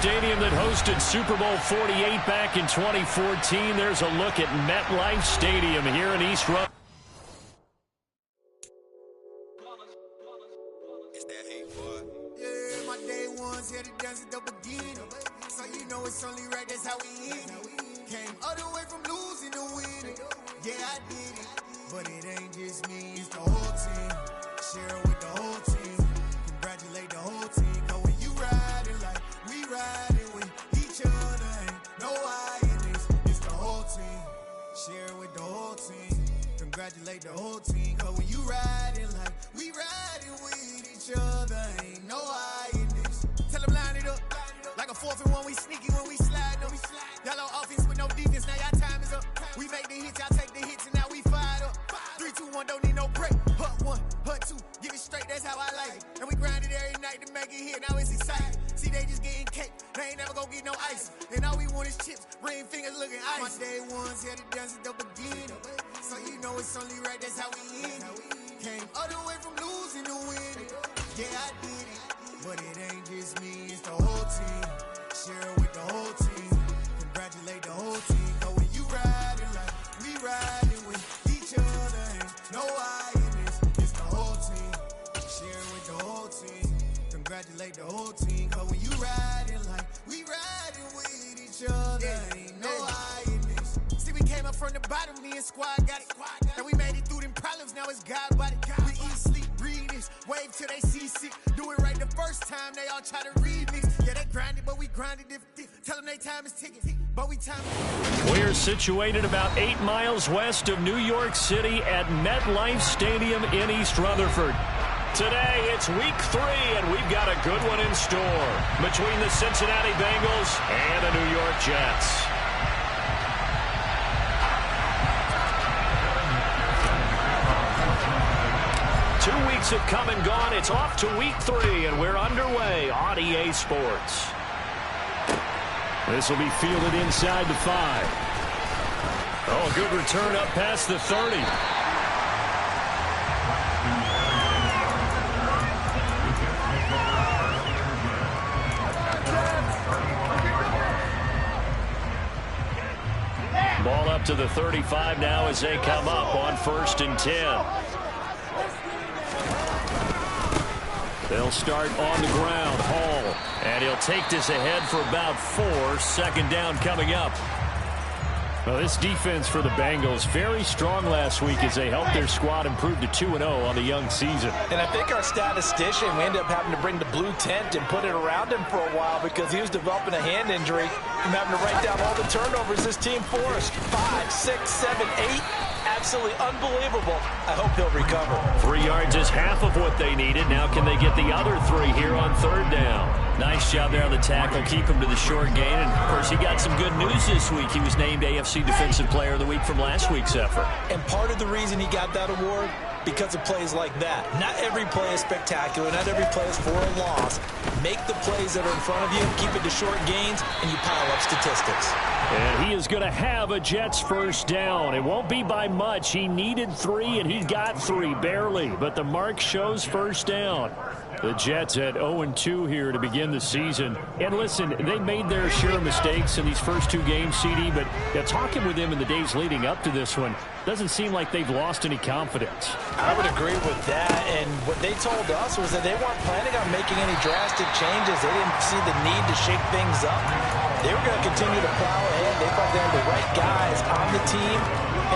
stadium that hosted Super Bowl 48 back in 2014. There's a look at MetLife Stadium here in East Rutherford. Yeah, my day ones here to dance at the beginning. So you know it's only right, that's how we end it. Came all the way from losing to winning. Yeah, I did it. But it ain't just me, it's the whole team. Share it with the whole team. Congratulate the whole team. Cause when you riding like we riding with each other, ain't no I in this. It's the whole team. Share it with the whole team. Congratulate the whole team. Cause when you riding like we riding with each other, ain't no I in this. Tell them line it up. Like a 4th and 1, we sneaky when we slide them. Y'all on offense with no defense, now y'all time is up. We make the hits, y'all take the hits, and now we fired up. 3, 2, 1, don't need no break. Hut 1, hut 2, give it straight, that's how I like it. And we grind it every night to make it hit, now it's exciting. See, they just getting cake, they ain't never gonna get no ice. And all we want is chips, ring fingers looking ice. My day ones here to dance at the beginning. So you know it's only right, that's how we end it. Came all the way from losing to winning. Yeah, I did it. But it ain't just me, it's the whole team. Share it with the whole team. Congratulate the whole team. Cause when you riding like we riding with each other, ain't no I in this. It's the whole team. Share it with the whole team. Congratulate the whole team. Cause when you riding like we riding with each other, ain't no I in this. See, we came up from the bottom, me and squad got it. And we made it through them problems, now it's God body. We eat, sleep, breathe this. Wave till they see sick. Do it right the first time, they all try to remix. Yeah, they grinded, but we grinded different. Tell them they time is ticking, but we time. We're situated about 8 miles west of New York City at MetLife Stadium in East Rutherford. Today, it's week 3, and we've got a good one in store between the Cincinnati Bengals and the New York Jets. Have come and gone. It's off to week 3, and we're underway on EA Sports. This will be fielded inside the 5. Oh, good return up past the 30. Ball up to the 35 now as they come up on 1st and 10. They'll start on the ground. Hall. And he'll take this ahead for about 4. 2nd down coming up. Well, this defense for the Bengals, very strong last week as they helped their squad improve to 2-0 on the young season. And I think our statistician, we ended up having to bring the blue tent and put it around him for a while because he was developing a hand injury from having to write down all the turnovers this team forced. 5, 6, 7, 8. Absolutely unbelievable. I hope he'll recover. 3 yards is half of what they needed. Now can they get the other 3 here on 3rd down? Nice job there on the tackle. Keep him to the short gain. And, of course, he got some good news this week. He was named AFC Defensive Player of the Week from last week's effort. And part of the reason he got that award, because of plays like that. Not every play is spectacular. Not every play is for a loss. Make the plays that are in front of you, keep it to short gains, and you pile up statistics. And he is going to have a Jets 1st down. It won't be by much. He needed 3, and he got 3, barely. But the mark shows 1st down. The Jets at 0-2 here to begin the season. And listen, they made their share of mistakes in these first 2 games, CD, but talking with them in the days leading up to this one, doesn't seem like they've lost any confidence. I would agree with that, and what they told us was that they weren't planning on making any drastic changes. They didn't see the need to shake things up. They were going to continue to plow ahead. They thought they had the right guys on the team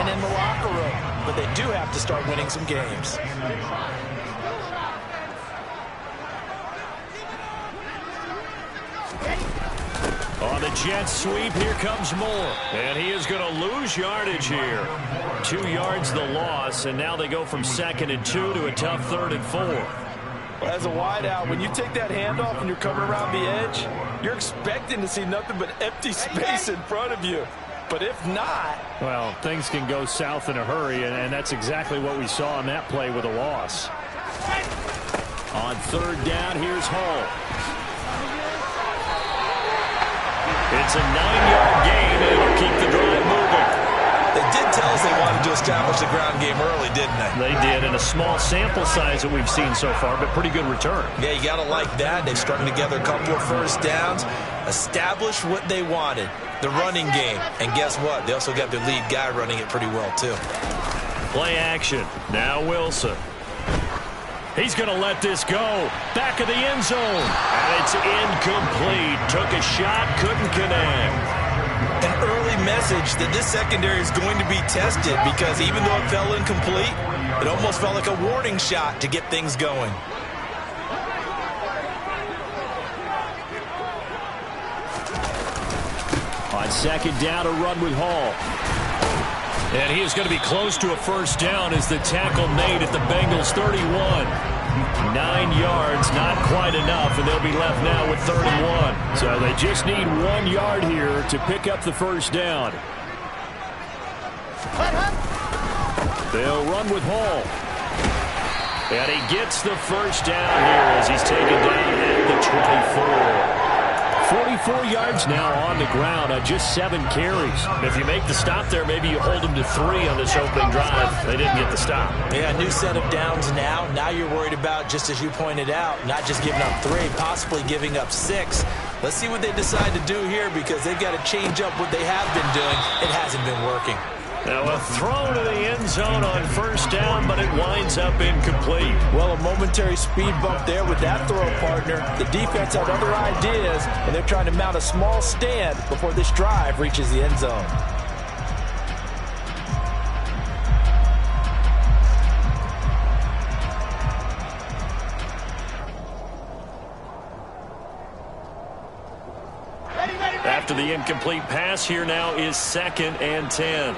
and in the locker room, but they do have to start winning some games. On the Jets sweep, here comes Moore. And he is going to lose yardage here. 2 yards the loss, and now they go from 2nd and 2 to a tough 3rd and 4. Well, as a wideout, when you take that handoff and you're coming around the edge, you're expecting to see nothing but empty space in front of you. But if not... Well, things can go south in a hurry, and that's exactly what we saw on that play with a loss. On 3rd down, here's Hall. It's a 9-yard gain, and it'll keep the drive moving. They did tell us they wanted to establish the ground game early, didn't they? They did, and a small sample size that we've seen so far, but pretty good return. Yeah, you got to like that. They've strung together a couple of 1st downs. established what they wanted, the running game. And guess what? They also got their lead guy running it pretty well, too. Play action. Now Wilson. He's going to let this go. Back of the end zone. And it's incomplete. Took a shot, couldn't connect. An early message that this secondary is going to be tested because even though it fell incomplete, it almost felt like a warning shot to get things going. On second down, a run with Hall. And he is going to be close to a first down as the tackle made at the Bengals 31. 9 yards, not quite enough, and they'll be left now with 31. So they just need 1 yard here to pick up the first down. They'll run with Hall. And he gets the first down here as he's taken down at the 24. 44 yards now on the ground on just 7 carries. If you make the stop there, maybe you hold them to 3 on this opening drive. They didn't get the stop. Yeah, new set of downs now. Now you're worried about, just as you pointed out, not just giving up 3, possibly giving up 6. Let's see what they decide to do here because they've got to change up what they have been doing. It hasn't been working. Now a throw to the end zone on first down, but it winds up incomplete. Well, a momentary speed bump there with that throw, partner. The defense had other ideas, and they're trying to mount a small stand before this drive reaches the end zone. After the incomplete pass, here now is 2nd and 10.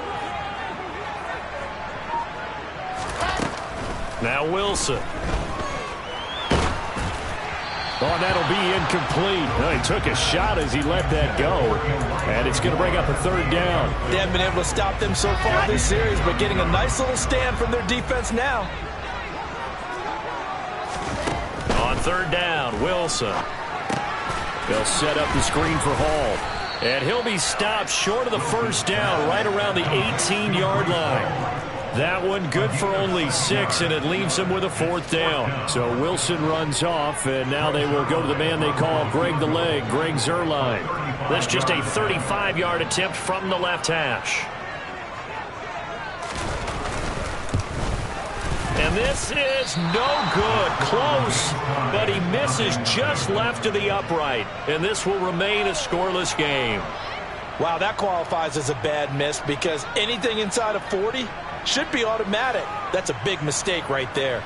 Now Wilson. Oh, that'll be incomplete. Well, he took a shot as he let that go. And it's going to bring up a 3rd down. They haven't been able to stop them so far this series, but getting a nice little stand from their defense now. On 3rd down, Wilson. They'll set up the screen for Hall. And he'll be stopped short of the first down right around the 18-yard line. That one good for only 6, and it leaves him with a 4th down. So Wilson runs off, and now they will go to the man they call Greg the Leg, Greg Zuerlein. That's just a 35-yard attempt from the left hash. And this is no good. Close, but he misses just left of the upright. And this will remain a scoreless game. Wow, that qualifies as a bad miss because anything inside of 40 should be automatic. That's a big mistake right there.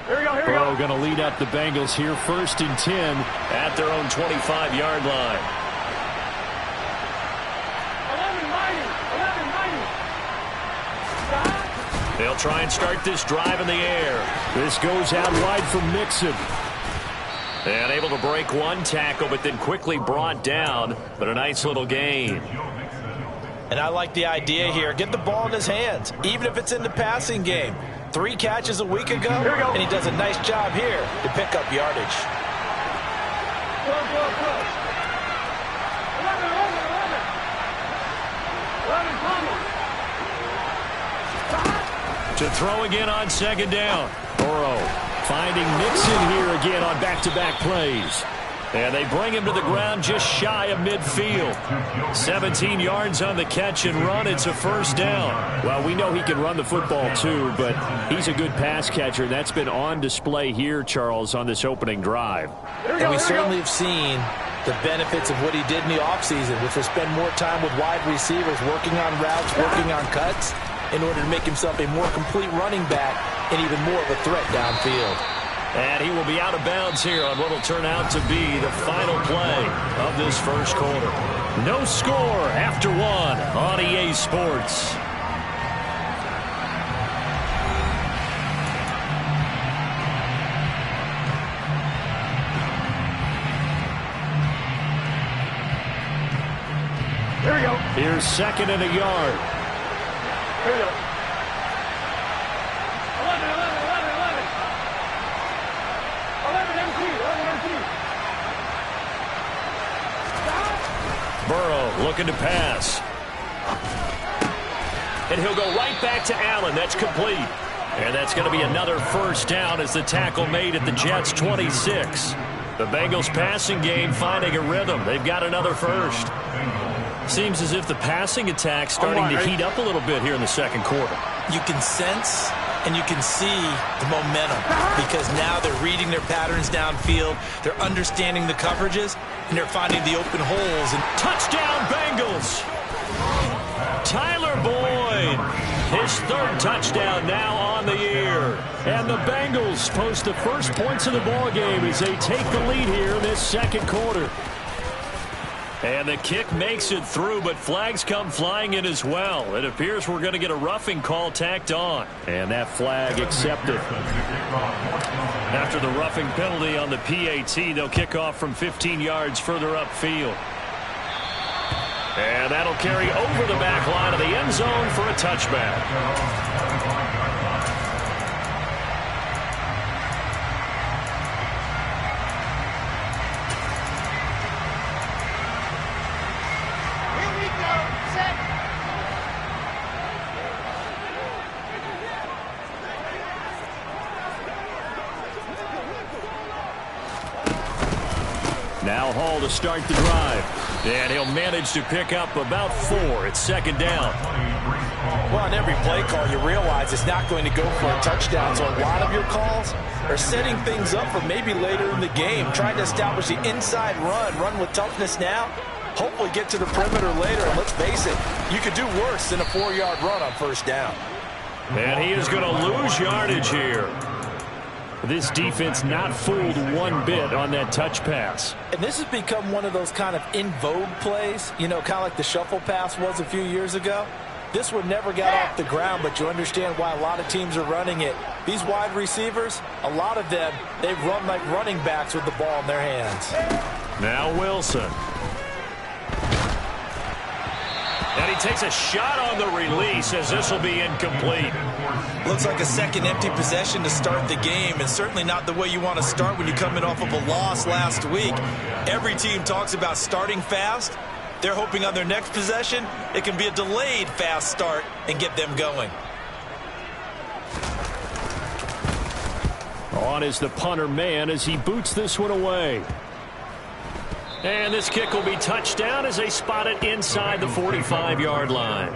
Burrow going to lead up the Bengals here, 1st and 10 at their own 25-yard line. 11-90. They'll try and start this drive in the air. This goes out wide for Mixon. And able to break one tackle, but then quickly brought down. But a nice little gain. And I like the idea here. Get the ball in his hands, even if it's in the passing game. 3 catches a week ago, and he does a nice job here to pick up yardage. To throw again on 2nd down. Burrow finding Mixon here again on back-to-back plays. And they bring him to the ground just shy of midfield. 17 yards on the catch and run. It's a 1st down. Well, we know he can run the football too, but he's a good pass catcher. That's been on display here, Charles, on this opening drive. And we certainly have seen the benefits of what he did in the offseason, which was spend more time with wide receivers, working on routes, working on cuts, in order to make himself a more complete running back and even more of a threat downfield. And he will be out of bounds here on what will turn out to be the final play of this first quarter. No score after 1 on EA Sports. Here we go. Here's 2nd and a yard. Here we go. 11 MT. Burrow looking to pass. And he'll go right back to Allen. That's complete. And that's going to be another first down as the tackle made at the Jets' 26. The Bengals passing game finding a rhythm. They've got another first. Seems as if the passing attack's starting to heat up a little bit here in the second quarter. You can sense and you can see the momentum because now they're reading their patterns downfield. They're understanding the coverages, and they're finding the open holes. And touchdown, Bengals! Tyler Boyd, his third touchdown now on the year. And the Bengals post the first points of the ball game as they take the lead here in this second quarter. And the kick makes it through, but flags come flying in as well. It appears we're going to get a roughing call tacked on. And that flag accepted. After the roughing penalty on the PAT, they'll kick off from 15 yards further upfield. And that'll carry over the back line of the end zone for a touchback. Now Hall to start the drive. And he'll manage to pick up about 4. It's second down. Well, on every play call, you realize it's not going to go for a touchdown. So a lot of your calls are setting things up for maybe later in the game, trying to establish the inside run with toughness now, hopefully get to the perimeter later. And let's face it, you could do worse than a 4-yard run on first down. And he is going to lose yardage here. This defense not fooled one bit on that touch pass. And this has become one of those kind of in vogue plays, you know, kind of like the shuffle pass was a few years ago. This one never got off the ground, but you understand why a lot of teams are running it. These wide receivers, a lot of them, they run like running backs with the ball in their hands. Now Wilson. And he takes a shot on the release as this will be incomplete. Looks like a second empty possession to start the game, and certainly not the way you want to start when you're coming off of a loss last week. Every team talks about starting fast. They're hoping on their next possession it can be a delayed fast start and get them going. On is the punter man as he boots this one away. And this kick will be touchdown as they spot it inside the 45-yard line.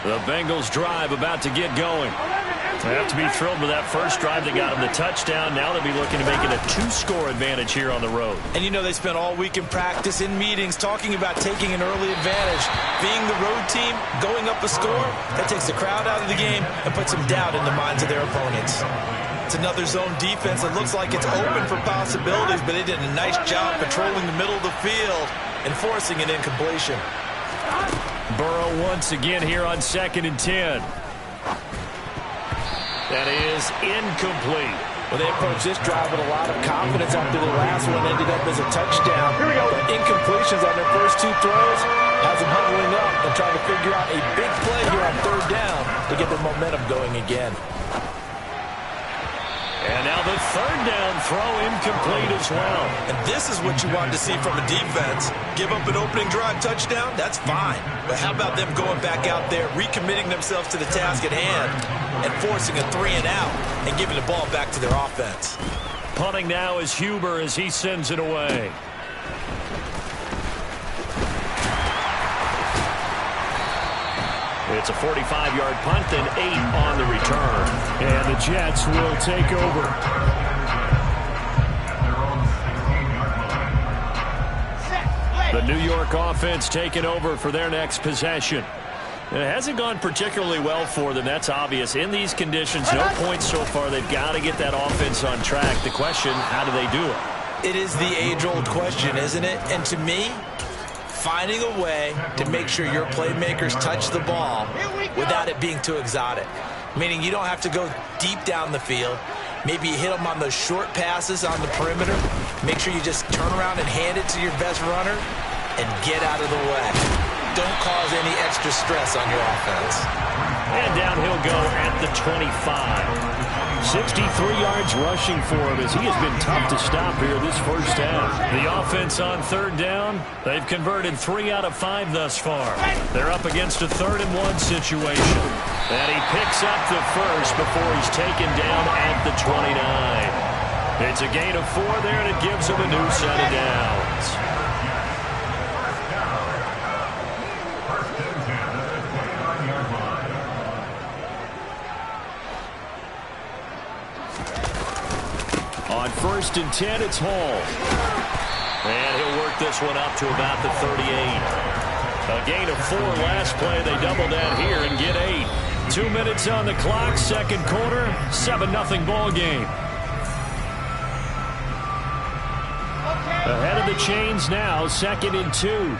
The Bengals drive about to get going. They have to be thrilled with that first drive that got them the touchdown. Now they'll be looking to make it a 2-score advantage here on the road. And you know they spent all week in practice, in meetings, talking about taking an early advantage. Being the road team, going up a score, that takes the crowd out of the game and puts some doubt in the minds of their opponents. It's another zone defense that looks like it's open for possibilities, but they did a nice job patrolling the middle of the field and forcing an incompletion. Burrow once again here on 2nd and 10. That is incomplete. Well, they approached this drive with a lot of confidence after the last one ended up as a touchdown. Here we go. But incompletions on their first 2 throws has them huddling up and trying to figure out a big play here on 3rd down to get their momentum going again. And now the 3rd down throw incomplete as well. And this is what you wanted to see from a defense. Give up an opening drive touchdown, that's fine. But how about them going back out there, recommitting themselves to the task at hand, and forcing a 3-and-out and giving the ball back to their offense. Punting now is Huber as he sends it away. It's a 45-yard punt, then 8 on the return. And the Jets will take over. The New York offense taking over for their next possession. And it hasn't gone particularly well for them. That's obvious. In these conditions, no points so far. They've got to get that offense on track. The question, how do they do it? It is the age-old question, isn't it? And to me, finding a way to make sure your playmakers touch the ball without it being too exotic. Meaning you don't have to go deep down the field. Maybe you hit them on those short passes on the perimeter. Make sure you just turn around and hand it to your best runner and get out of the way. Don't cause any extra stress on your offense. And down he'll go at the 25. 63 yards rushing for him as he has been tough to stop here this first half. The offense on third down, they've converted 3 out of 5 thus far. They're up against a 3rd-and-1 situation. And he picks up the first before he's taken down at the 29. It's a gain of 4 there, and it gives him a new set of downs. On 1st and 10, it's Hall. And he'll work this one up to about the 38. A gain of 4 last play. They double that here and get 8. 2 minutes on the clock, 2nd quarter, 7-0 ball game. Ahead of the chains now, 2nd and 2.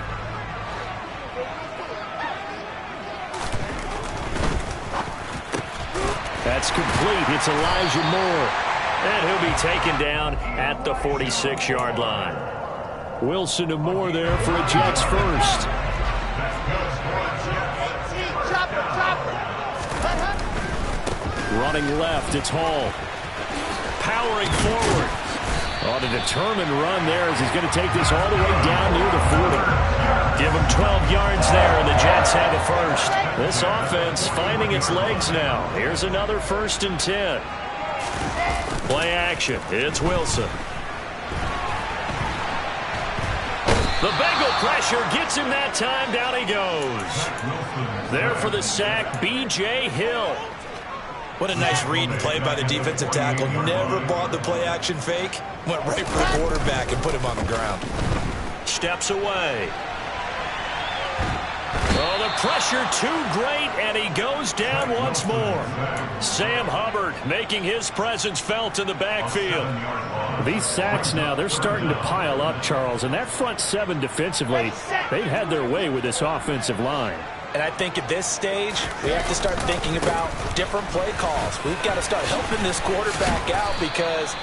That's complete. It's Elijah Moore. And he'll be taken down at the 46-yard line. Wilson to Moore there for a Jets first. Running left, it's Hall. Powering forward. On a determined run there as he's going to take this all the way down near the 40. Give him 12 yards there, and the Jets have a first. This offense finding its legs now. Here's another 1st and 10. Play action. It's Wilson. The Bengal pressure gets him that time. Down he goes. There for the sack, B.J. Hill. What a nice read and play by the defensive tackle. Never bought the play-action fake. Went right for the quarterback and put him on the ground. Steps away. Oh, the pressure too great, and he goes down once more. Sam Hubbard making his presence felt in the backfield. These sacks now, they're starting to pile up, Charles, and that front 7 defensively, they've had their way with this offensive line. And I think at this stage, we have to start thinking about different play calls. We've got to start helping this quarterback out because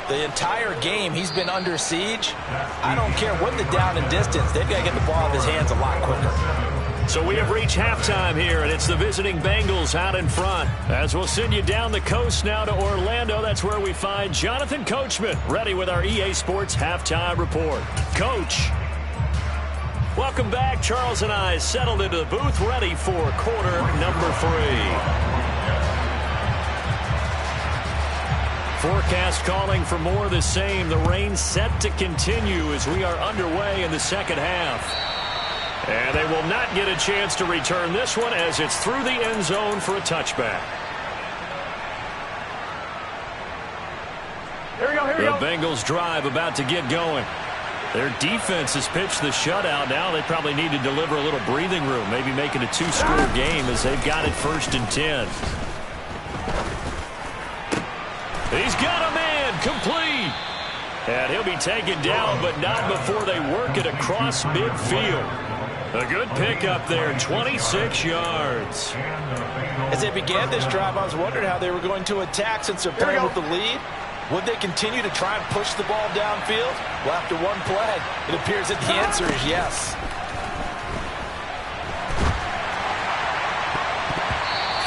the entire game he's been under siege. I don't care what the down and distance. They've got to get the ball in his hands a lot quicker. So we have reached halftime here, and it's the visiting Bengals out in front. As we'll send you down the coast now to Orlando, that's where we find Jonathan Coachman, ready with our EA Sports Halftime Report. Coach. Welcome back. Charles and I settled into the booth, ready for quarter number 3. Forecast calling for more of the same. The rain set to continue as we are underway in the second half. And they will not get a chance to return this one as it's through the end zone for a touchback. Here we go, here we go. The Bengals drive about to get going. Their defense has pitched the shutout. Now they probably need to deliver a little breathing room, maybe make it a 2-score game as they've got it 1st and 10. He's got a man complete. And he'll be taken down, but not before they work it across midfield. A good pickup there, 26 yards. As they began this drive, I was wondering how they were going to attack since they're playing with the lead. Would they continue to try and push the ball downfield? Well, after one play, it appears that the answer is yes.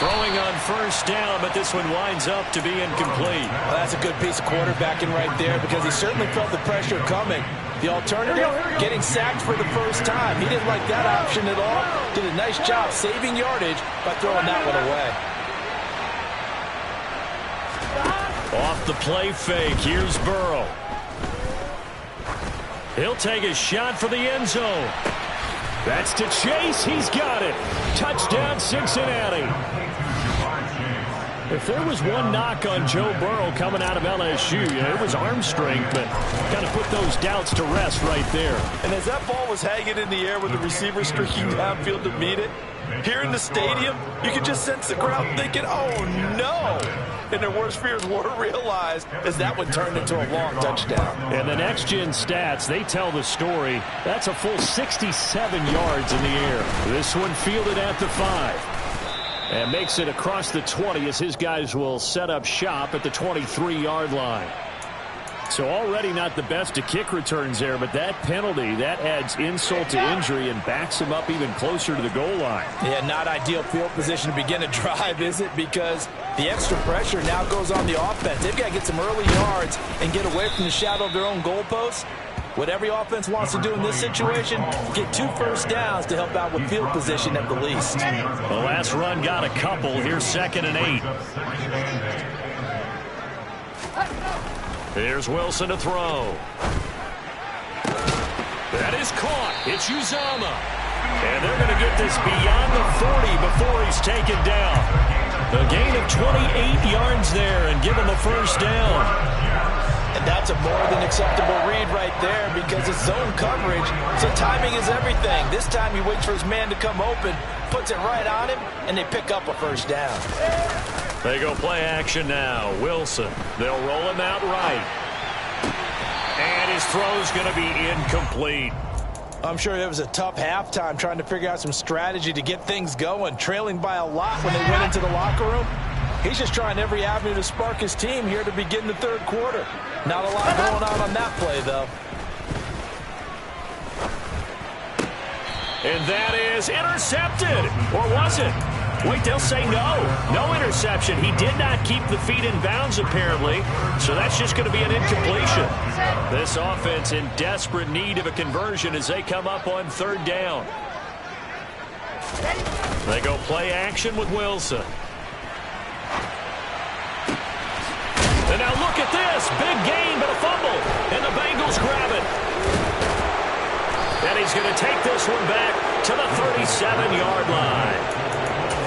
Throwing on 1st down, but this one winds up to be incomplete. Well, that's a good piece of quarterbacking right there because he certainly felt the pressure coming. The alternative, getting sacked for the first time. He didn't like that option at all. Did a nice job saving yardage by throwing that one away. Off the play fake, here's Burrow. He'll take a shot for the end zone. That's to Chase, he's got it. Touchdown Cincinnati. If there was one knock on Joe Burrow coming out of LSU, it was arm strength, but kind of put those doubts to rest right there. And as that ball was hanging in the air with the receiver streaking downfield to meet it, here in the stadium, you could just sense the crowd thinking, oh no! And their worst fears were realized as that one turned into a long touchdown. And the next-gen stats, they tell the story. That's a full 67 yards in the air. This one fielded at the 5. And makes it across the 20 as his guys will set up shop at the 23-yard line. So already not the best of kick returns there, but that penalty, that adds insult to injury and backs him up even closer to the goal line. Yeah, not ideal field position to begin a drive, is it? Because the extra pressure now goes on the offense. They've got to get some early yards and get away from the shadow of their own goalposts. What every offense wants to do in this situation, get 2 first downs to help out with field position at the least. The last run got a couple. Here's 2nd and 8. Here's Wilson to throw. That is caught. It's Uzama. And they're going to get this beyond the 40 before he's taken down. A gain of 28 yards there and give him a first down. And that's a more than acceptable read right there because it's zone coverage, so timing is everything. This time he waits for his man to come open, puts it right on him, and they pick up a first down. They go play action now. Wilson. They'll roll him out right. And his throw's going to be incomplete. I'm sure it was a tough halftime trying to figure out some strategy to get things going, trailing by a lot when they went into the locker room. He's just trying every avenue to spark his team here to begin the 3rd quarter. Not a lot going on that play, though. And that is intercepted. Or was it? Wait, they'll say no. No interception. He did not keep the feet in bounds, apparently. So that's just going to be an incompletion. This offense in desperate need of a conversion as they come up on 3rd down. They go play action with Wilson. And now look at this. Big gain, but a fumble. And the Bengals grab it. And he's going to take this one back to the 37-yard line.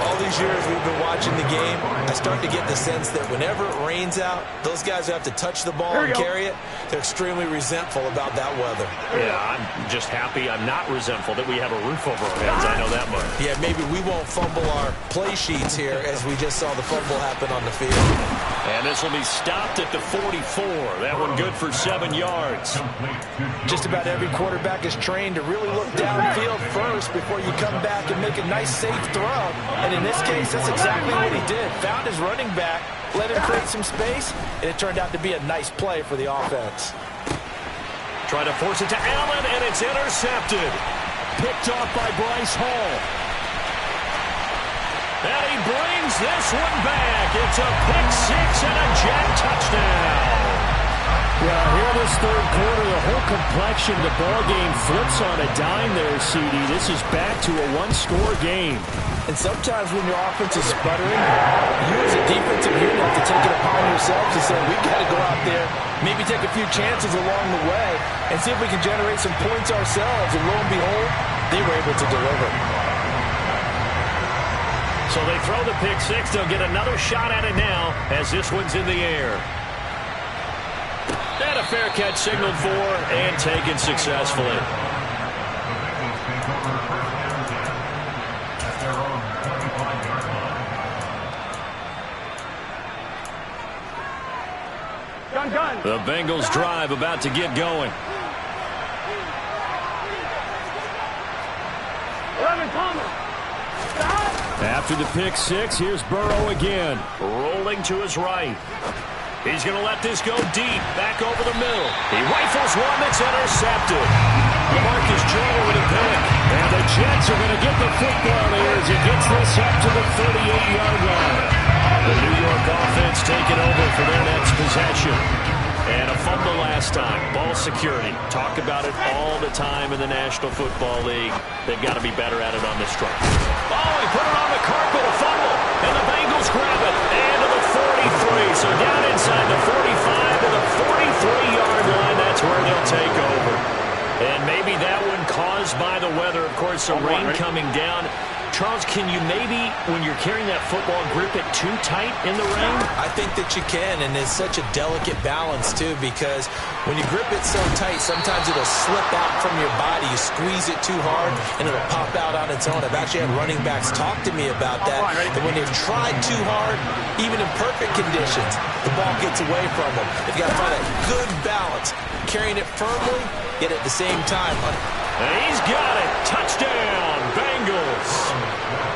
All these years we've been watching the game, I start to get the sense that whenever it rains out, those guys who have to touch the ball and carry it, they're extremely resentful about that weather. Yeah, I'm just happy I'm not resentful that we have a roof over our heads. I know that much. Yeah, maybe we won't fumble our play sheets here as we just saw the fumble happen on the field. And this will be stopped at the 44. That one good for 7 yards. Just about every quarterback is trained to really look downfield first before you come back and make a nice, safe throw. And in this case, that's exactly what he did. Found his running back, let him create some space, and it turned out to be a nice play for the offense. Trying to force it to Allen, and it's intercepted. Picked off by Bryce Hall. And he brings this one back. It's a pick 6 and a Jet touchdown. Yeah, here this 3rd quarter, the whole complexion of the ball game flips on a dime there, CD. This is back to a 1-score game. And sometimes when your offense is sputtering, you as a defensive unit have to take it upon yourselves to say, we've got to go out there, maybe take a few chances along the way, and see if we can generate some points ourselves. And lo and behold, they were able to deliver. So they throw the pick 6. They'll get another shot at it now as this one's in the air. And a fair catch signaled for and taken successfully. The Bengals drive about to get going. After the pick 6, here's Burrow again. Rolling to his right. He's going to let this go deep. Back over the middle. He rifles one that's intercepted. Marcus Joyner with a pick. And the Jets are going to get the football here as he gets this up to the 38-yard line. The New York offense taking over for their next possession. And a fumble last time. Ball security. Talk about it all the time in the National Football League. They've got to be better at it on this drive. Oh, he put it on the carpet. A fumble. And the Bengals grab it. And to the 43. So down inside the 45 to the 43-yard line. That's where they'll take over. And maybe that one caused by the weather. Of course, the rain coming down. Charles, can you maybe, when you're carrying that football, grip it too tight in the rain? I think that you can, and it's such a delicate balance, too, because when you grip it so tight, sometimes it'll slip out from your body. You squeeze it too hard, and it'll pop out on its own. I've actually had running backs talk to me about that. And when they've tried too hard, even in perfect conditions, the ball gets away from them. They've got to find a good balance, carrying it firmly, yet at the same time. And he's got it. Touchdown, Bengals.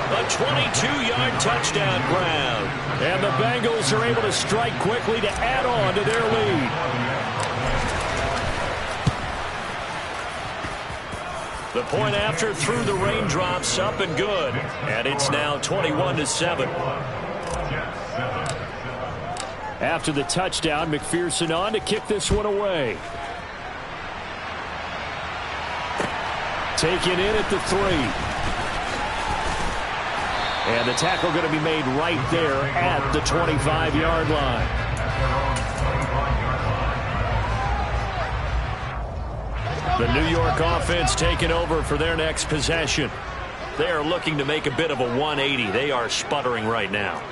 A 22-yard touchdown grab. And the Bengals are able to strike quickly to add on to their lead. The point after through the raindrops, up and good. And it's now 21-7. After the touchdown, McPherson on to kick this one away. Taken in at the 3. And the tackle going to be made right there at the 25-yard line. The New York offense taking over for their next possession. They are looking to make a bit of a 180. They are sputtering right now.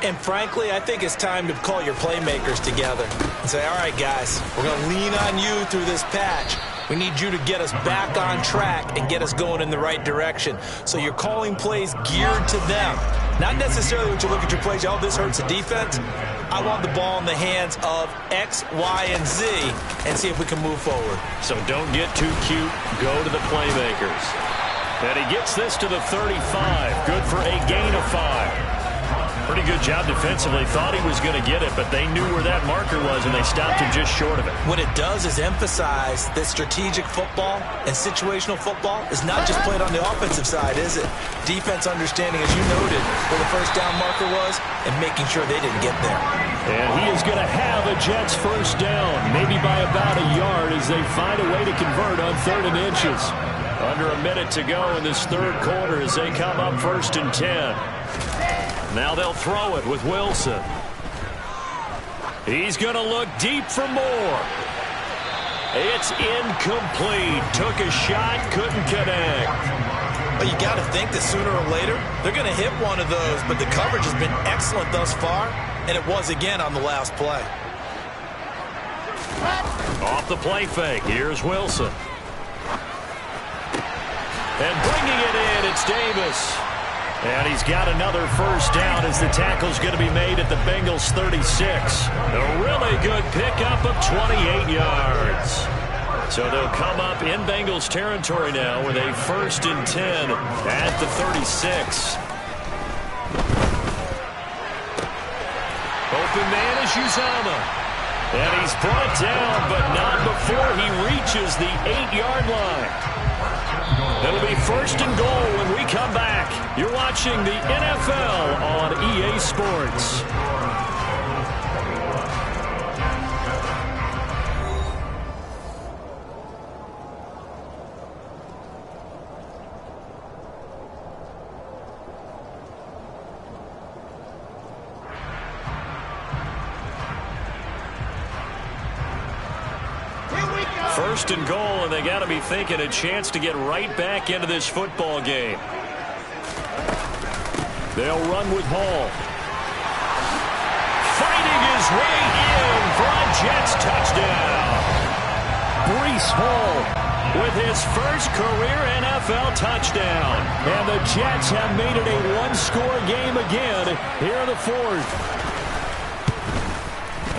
And frankly, I think it's time to call your playmakers together and say, all right, guys, we're going to lean on you through this patch. We need you to get us back on track and get us going in the right direction. So you're calling plays geared to them. Not necessarily when you look at your plays, oh, this hurts the defense. I want the ball in the hands of X, Y, and Z and see if we can move forward. So don't get too cute. Go to the playmakers. And he gets this to the 35. Good for a gain of 5. Pretty good job defensively. Thought he was going to get it, but they knew where that marker was, and they stopped him just short of it. What it does is emphasize that strategic football and situational football is not just played on the offensive side, is it? Defense understanding, as you noted, where the first down marker was and making sure they didn't get there. And he is going to have a Jets first down, maybe by about a yard as they find a way to convert on 3rd and inches. Under a minute to go in this third quarter as they come up 1st and 10. Now they'll throw it with Wilson. He's going to look deep for more. It's incomplete. Took a shot, couldn't connect. Well, you got to think that sooner or later they're going to hit one of those, but the coverage has been excellent thus far, and it was again on the last play. Off the play fake, here's Wilson. And bringing it in, it's Davis. And he's got another first down as the tackle's going to be made at the Bengals 36. A really good pickup of 28 yards. So they'll come up in Bengals territory now with a 1st and 10 at the 36. Open man is Uzama. And he's brought down, but not before he reaches the 8-yard line. It'll be 1st and goal when we come back. You're watching the NFL on EA Sports. First and goal, and they got to be thinking a chance to get right back into this football game. They'll run with Hall. Fighting his way in for a Jets touchdown. Breece Hall with his first career NFL touchdown. And the Jets have made it a one-score game again here in the 4th.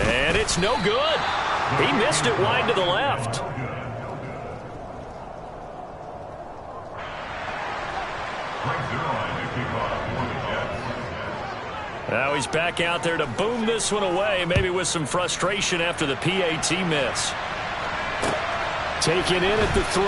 And it's no good. He missed it wide to the left. Now he's back out there to boom this one away, maybe with some frustration after the PAT miss. Taken in at the 3.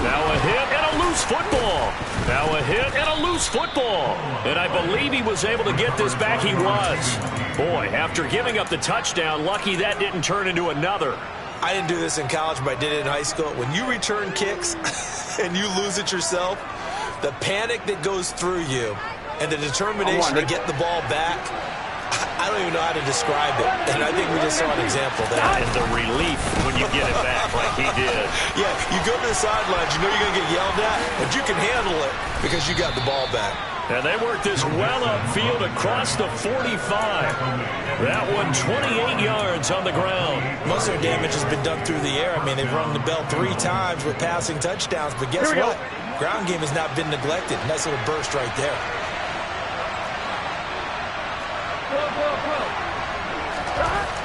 Now a hit and a loose football. Now a hit and a loose football. And I believe he was able to get this back. He was. Boy, after giving up the touchdown, lucky that didn't turn into another. I didn't do this in college, but I did it in high school. When you return kicks and you lose it yourself, the panic that goes through you and the determination to get the ball back, I don't even know how to describe it. And I think we just saw an example of that. And the relief when you get it back like he did. Yeah, you go to the sidelines, you know you're going to get yelled at, but you can handle it because you got the ball back. And they work this well upfield across the 45. That one 28 yards on the ground. Most of their damage has been done through the air. I mean, they've rung the bell 3 times with passing touchdowns, but guess what? Ground game has not been neglected. Nice little burst right there.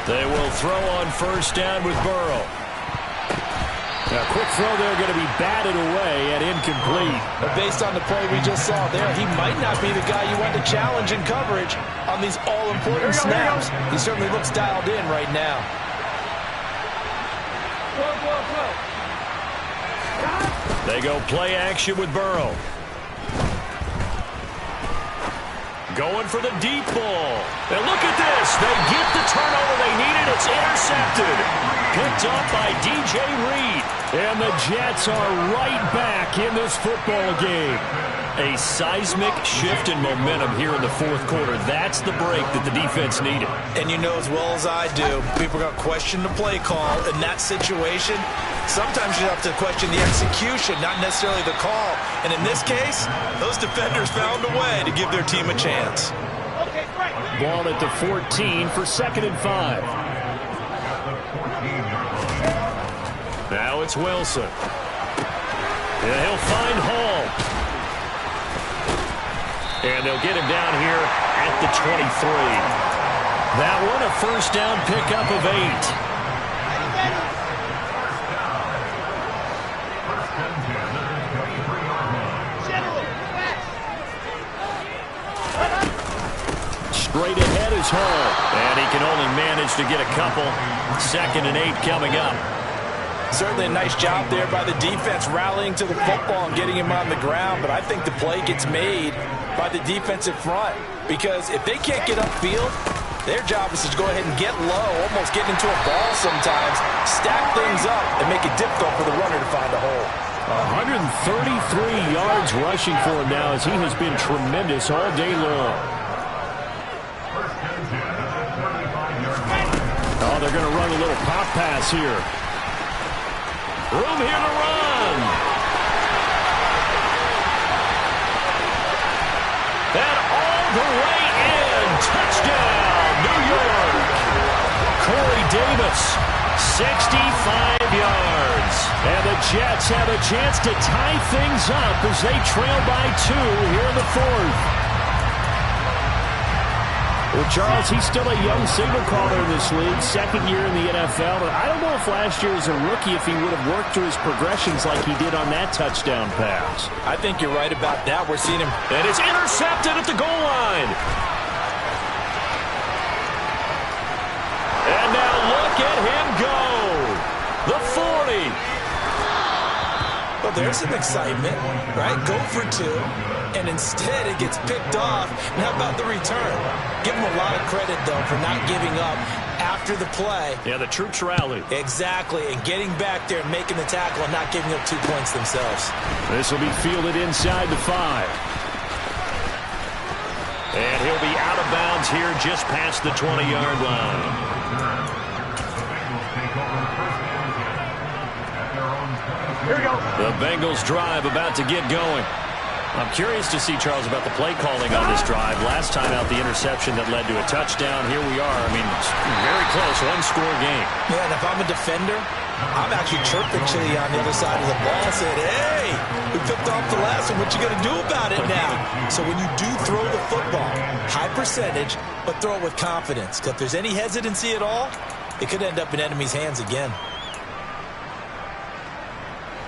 They will throw on first down with Burrow. A quick throw there going to be batted away and incomplete. But based on the play we just saw there, he might not be the guy you want to challenge in coverage on these all-important snaps. He certainly looks dialed in right now. They go play action with Burrow. Going for the deep ball. And look at this. They get the turnover they needed. It's intercepted. Picked up by DJ Reed. And the Jets are right back in this football game. A seismic shift in momentum here in the fourth quarter. That's the break that the defense needed. And you know as well as I do, people are going to question the play call in that situation. Sometimes you have to question the execution, not necessarily the call. And in this case, those defenders found a way to give their team a chance. Ball at the 14 for 2nd and 5. Now it's Wilson. And he'll find Hall. And they'll get him down here at the 23. That one a first down pickup of 8. Straight ahead is Hall. And he can only manage to get a couple. 2nd and 8 coming up. Certainly a nice job there by the defense rallying to the football and getting him on the ground. But I think the play gets made by the defensive front, because if they can't get upfield, their job is to go ahead and get low, almost get into a ball sometimes, stack things up, and make it difficult for the runner to find a hole. 133 yards rushing for him now, as he has been tremendous all day long. Oh, they're going to run a little pop pass here. Room here to run. And all the way in. Touchdown, New York. Corey Davis, 65 yards. And the Jets have a chance to tie things up as they trail by 2 here in the 4th. Well, Charles, he's still a young signal caller in this league, 2nd year in the NFL. But I don't know if last year as a rookie, if he would have worked through his progressions like he did on that touchdown pass. I think you're right about that. We're seeing him. And it's intercepted at the goal line. And now look at him go. The 40. Well, there's some excitement, right? Go for 2. And instead it gets picked off. And how about the return? Give him a lot of credit, though, for not giving up after the play. Yeah, the troops rally. Exactly, and getting back there and making the tackle and not giving up 2 points themselves. This will be fielded inside the 5. And he'll be out of bounds here just past the 20-yard line. Here we go. The Bengals drive about to get going. I'm curious to see, Charles, about the play calling on this drive. Last time out, the interception that led to a touchdown. Here we are. I mean, very close, 1-score game. Yeah, and if I'm a defender, I'm actually chirping Chili on the other side of the ball and saying, hey, we picked off the last one. What you going to do about it now? So when you do throw the football, high percentage, but throw it with confidence. Because if there's any hesitancy at all, it could end up in enemy's hands again.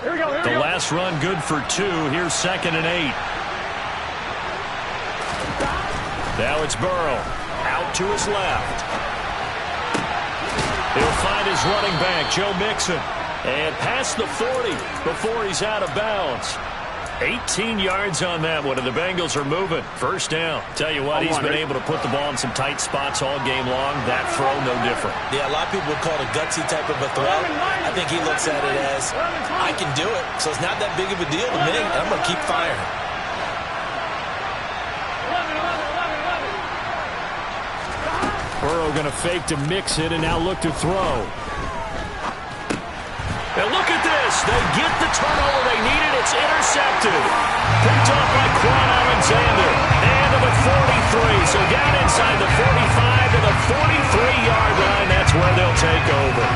Here we go, here we go. The last run good for 2. Here's 2nd and 8. Now it's Burrow. Out to his left. He'll find his running back, Joe Mixon. And past the 40 before he's out of bounds. 18 yards on that one, and the Bengals are moving. First down. Tell you what, he's been able to put the ball in some tight spots all game long. That throw, no different. Yeah, a lot of people would call it a gutsy type of a throw. I think he looks at it as, I can do it, so it's not that big of a deal to me, and I'm going to keep firing. Burrow going to fake to mix it, and now look to throw. And look at this. They get the turnover they needed. It's intercepted. Picked up by Quan Alexander. And to the 43. So down inside the 45 to the 43-yard line. That's where they'll take over.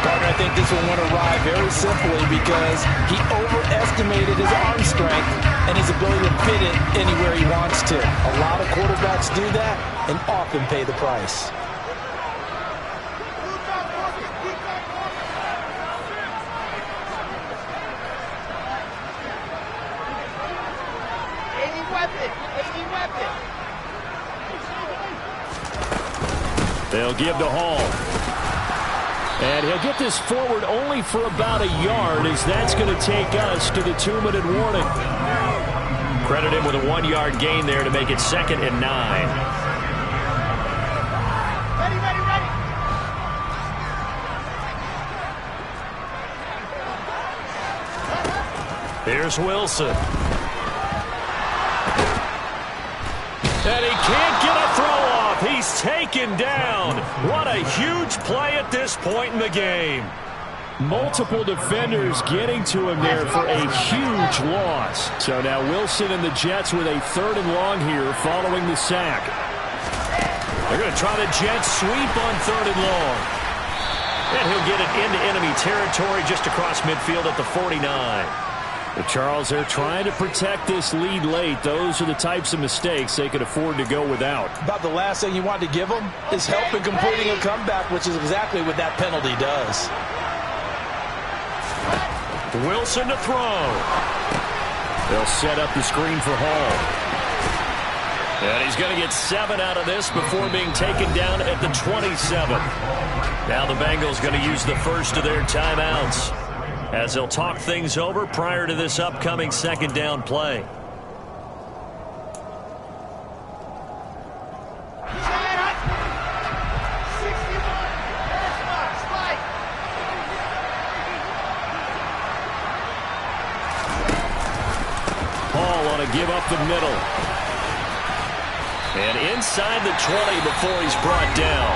Gardner, I think this one went awry very simply because he overestimated his arm strength and his ability to fit it anywhere he wants to. A lot of quarterbacks do that and often pay the price. They'll give to Hall. And he'll get this forward only for about a yard, as that's going to take us to the 2-minute warning. Credit him with a 1-yard gain there to make it 2nd and 9. Here's Wilson. And he can't get a throw off. He's taken down. What a huge play at this point in the game. Multiple defenders getting to him there for a huge loss. So now Wilson and the Jets with a 3rd and long here following the sack. They're going to try the Jets sweep on 3rd and long. And he'll get it into enemy territory just across midfield at the 49. But Charles, they're trying to protect this lead late. Those are the types of mistakes they could afford to go without. About the last thing you want to give them is help in completing a comeback, which is exactly what that penalty does. Wilson to throw. They'll set up the screen for Hall. And he's going to get 7 out of this before being taken down at the 27. Now the Bengals going to use the first of their timeouts as they'll talk things over prior to this upcoming 2nd down play. Hall on a give up the middle. And inside the 20 before he's brought down.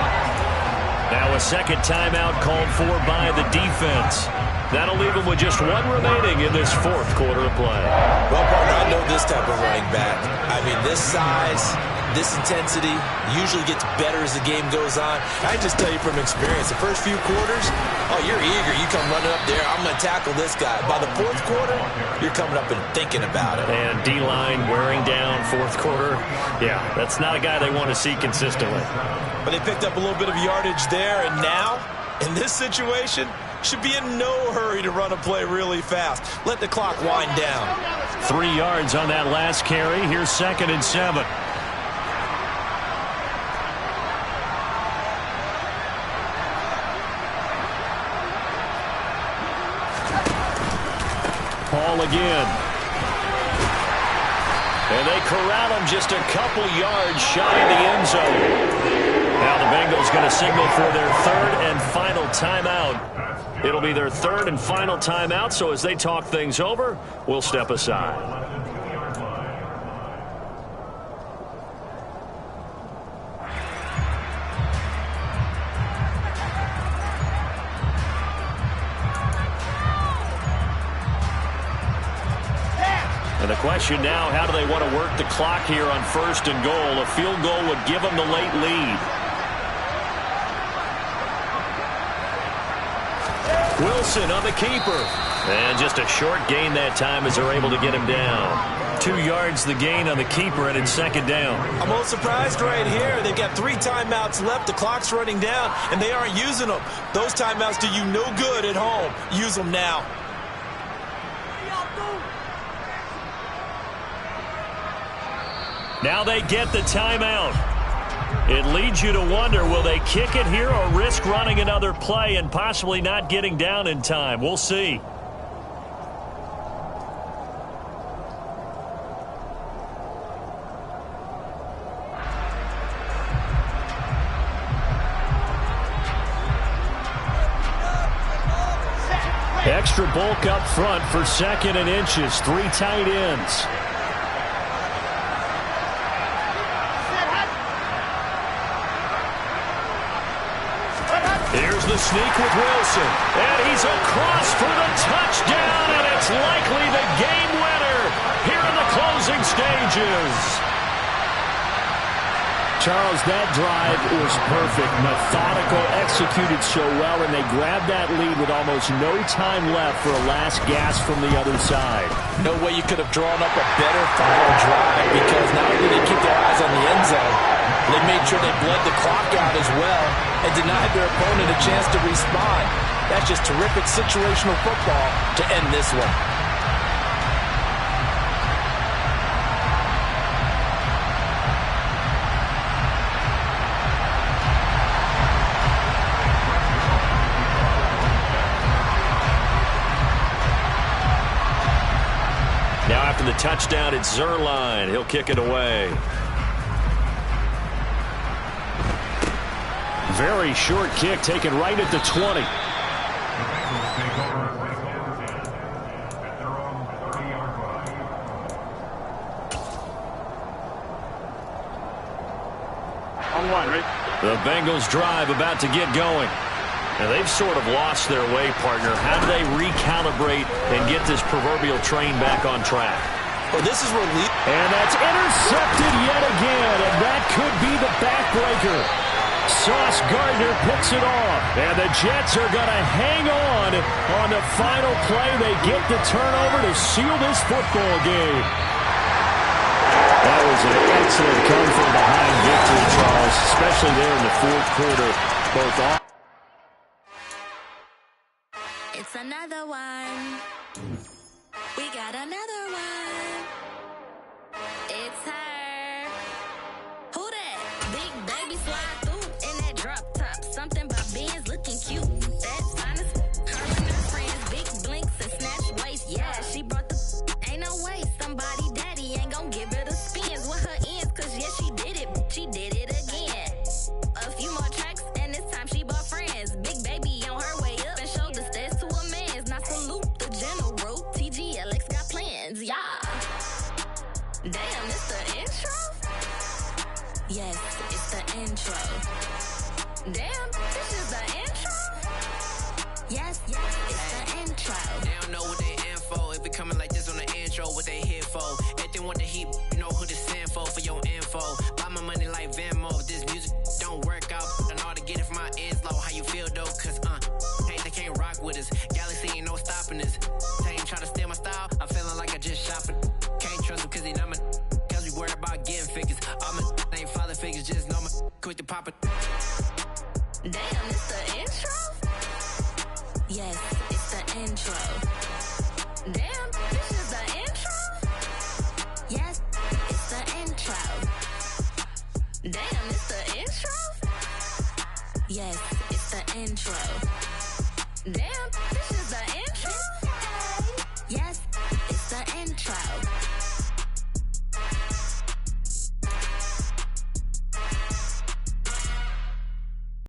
Now a 2nd timeout called for by the defense. That'll leave him with just 1 remaining in this 4th quarter of play. Well, partner, I know this type of running back. I mean, this size, this intensity usually gets better as the game goes on. I just tell you from experience, the first few quarters, oh, you're eager. You come running up there, I'm going to tackle this guy. By the 4th quarter, you're coming up and thinking about it. And D-line wearing down 4th quarter. Yeah, that's not a guy they want to see consistently. But they picked up a little bit of yardage there, and now, in this situation, should be in no hurry to run a play really fast. Let the clock wind down. 3 yards on that last carry. Here's 2nd and 7. Hall again. And they corral him just a couple yards shy of the end zone. Now the Bengals going to signal for their 3rd and final timeout. It'll be their 3rd and final timeout, so as they talk things over, we'll step aside. And the question now, how do they want to work the clock here on 1st and goal? A field goal would give them the late lead. Wilson on the keeper. And just a short gain that time as they're able to get him down. 2 yards the gain on the keeper, and it's 2nd down. I'm a little surprised right here. They've got 3 timeouts left. The clock's running down, and they aren't using them. Those timeouts do you no good at home. Use them now. Now they get the timeout. It leads you to wonder, will they kick it here or risk running another play and possibly not getting down in time? We'll see. Extra bulk up front for 2nd and inches. 3 tight ends. Here's the sneak with Wilson. And he's across for the touchdown, and it's likely the game winner here in the closing stages. Charles, that drive was perfect. Methodical, executed so well, and they grabbed that lead with almost no time left for a last gasp from the other side. No way you could have drawn up a better final drive, because not only did they keep their eyes on the end zone, they made sure they bled the clock out as well and denied their opponent a chance to respond. That's just terrific situational football to end this one. touchdown at Zerline. He'll kick it away. Very short kick taken right at the 20. The Bengals drive about to get going. Now they've sort of lost their way, partner. How do they recalibrate and get this proverbial train back on track? Well, this is relief. And that's intercepted yet again, and that could be the backbreaker. Sauce Gardner picks it off, and the Jets are going to hang on the final play. They get the turnover to seal this football game. That was an excellent come-from-behind victory, Charles, especially there in the fourth quarter. Both off. It's another one. We got another one. It's her. Who that? Big baby slide through in that drop top. Something about Benz looking cute. That's honest. Her and her friends, big blinks and snatch waist. Yeah, she brought the. Ain't no way somebody daddy ain't gonna give her the spins with her ends. Cause yeah, she did it. She did it again. A few more tracks and this time she bought friends. Big baby on her way up and showed the stairs to a man's. Now salute the general. TGLX got plans. Yeah. Damn, it's the intro? Yes, it's the intro. Damn, this is the intro? Yes, it's the intro. They don't know what they in for. If it coming like this on the intro, what they here for? Everything want the heat, you know who to send for your info. Buy my money like Venmo. If this music don't work out, I know how to get it from my ends low. How you feel though? Cause hey, they can't rock with us. Galaxy ain't no stopping us. Team try to steal my style. I'm feeling like I just shot for. Can't trust him cause he not my. Cause we worried about getting figures. All my ain't father figures, just know my quick to pop it. Damn, it's the intro? Yes, it's the intro. Damn, this is the intro? Yes, it's the intro. Damn, it's the intro? Yes, it's the intro. Damn, this is the intro?